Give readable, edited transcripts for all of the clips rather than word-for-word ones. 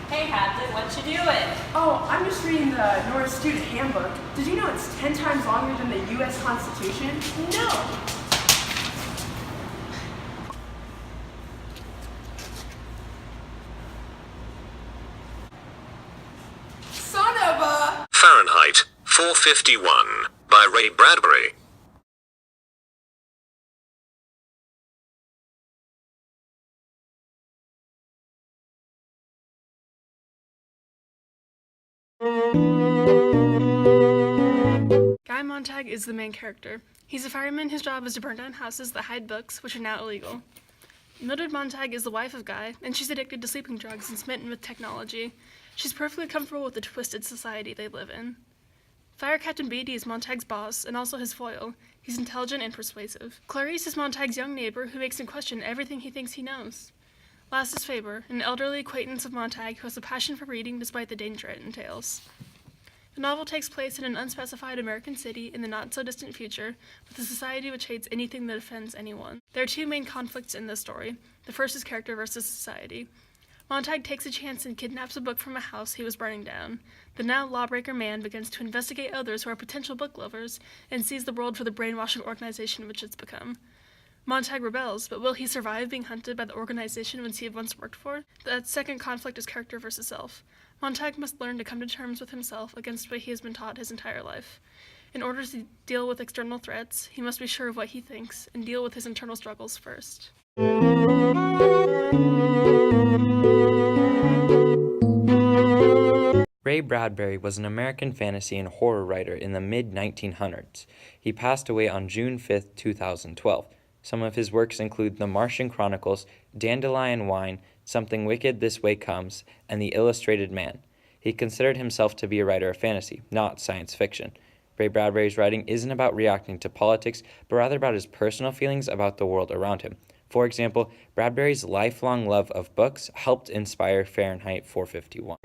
Hey Hadley, what you doing? Oh, I'm just reading the Norris Student Handbook. Did you know it's 10 times longer than the U.S. Constitution? No. Son of a... Fahrenheit 451 by Ray Bradbury. Guy Montag is the main character. He's a fireman whose job is to burn down houses that hide books, which are now illegal. Mildred Montag is the wife of Guy, and she's addicted to sleeping drugs and smitten with technology. She's perfectly comfortable with the twisted society they live in. Fire Captain Beatty is Montag's boss, and also his foil. He's intelligent and persuasive. Clarice is Montag's young neighbor who makes him question everything he thinks he knows. Last is Faber, an elderly acquaintance of Montag who has a passion for reading despite the danger it entails. The novel takes place in an unspecified American city in the not-so-distant future, with a society which hates anything that offends anyone. There are two main conflicts in this story. The first is character versus society. Montag takes a chance and kidnaps a book from a house he was burning down. The now lawbreaker man begins to investigate others who are potential book lovers and sees the world for the brainwashing organization which it's become. Montag rebels, but will he survive being hunted by the organization which he had once worked for? The second conflict is character versus self. Montag must learn to come to terms with himself against what he has been taught his entire life. In order to deal with external threats, he must be sure of what he thinks and deal with his internal struggles first. Ray Bradbury was an American fantasy and horror writer in the mid-1900s. He passed away on June 5, 2012. Some of his works include The Martian Chronicles, Dandelion Wine, Something Wicked This Way Comes, and The Illustrated Man. He considered himself to be a writer of fantasy, not science fiction. Ray Bradbury's writing isn't about reacting to politics, but rather about his personal feelings about the world around him. For example, Bradbury's lifelong love of books helped inspire Fahrenheit 451.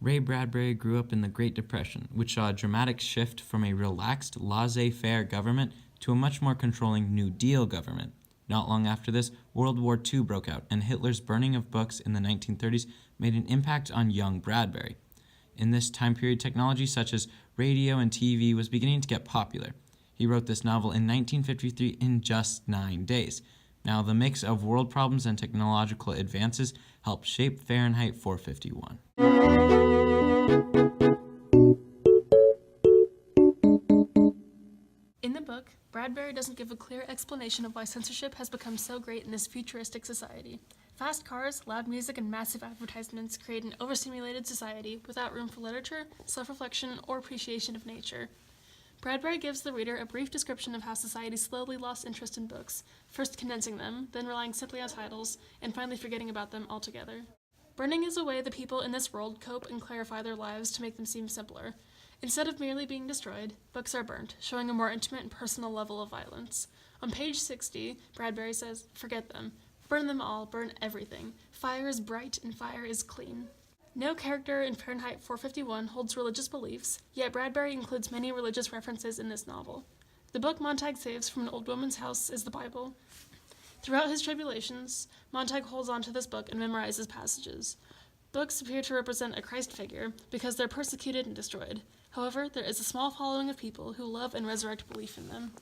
Ray Bradbury grew up in the Great Depression, which saw a dramatic shift from a relaxed, laissez-faire government to a much more controlling New Deal government. Not long after this, World War II broke out, and Hitler's burning of books in the 1930s made an impact on young Bradbury. In this time period, technology such as radio and TV was beginning to get popular. He wrote this novel in 1953 in just 9 days. Now, the mix of world problems and technological advances helped shape Fahrenheit 451. In the book, Bradbury doesn't give a clear explanation of why censorship has become so great in this futuristic society. Fast cars, loud music, and massive advertisements create an overstimulated society without room for literature, self-reflection, or appreciation of nature. Bradbury gives the reader a brief description of how society slowly lost interest in books, first condensing them, then relying simply on titles, and finally forgetting about them altogether. Burning is a way the people in this world cope and clarify their lives to make them seem simpler. Instead of merely being destroyed, books are burnt, showing a more intimate and personal level of violence. On page 60, Bradbury says, "Forget them. Burn them all, burn everything. Fire is bright and fire is clean." No character in Fahrenheit 451 holds religious beliefs, yet Bradbury includes many religious references in this novel. The book Montag saves from an old woman's house is the Bible. Throughout his tribulations, Montag holds on to this book and memorizes passages. Books appear to represent a Christ figure because they're persecuted and destroyed. However, there is a small following of people who love and resurrect belief in them.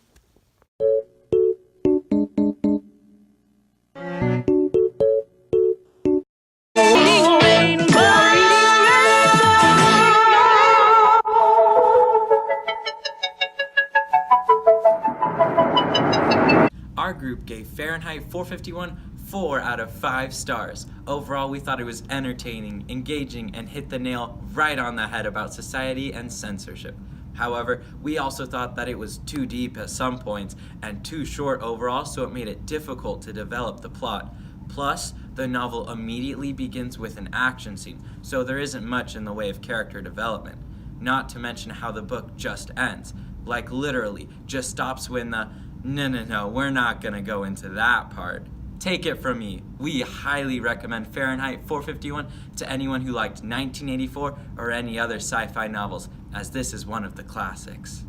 Our group gave Fahrenheit 451 4 out of 5 stars. Overall, we thought it was entertaining, engaging, and hit the nail right on the head about society and censorship. However, we also thought that it was too deep at some points and too short overall, so it made it difficult to develop the plot. Plus, the novel immediately begins with an action scene, so there isn't much in the way of character development. Not to mention how the book just ends. Like literally, just stops when the no, we're not gonna go into that part. Take it from me, we highly recommend Fahrenheit 451 to anyone who liked 1984 or any other sci-fi novels, as this is one of the classics.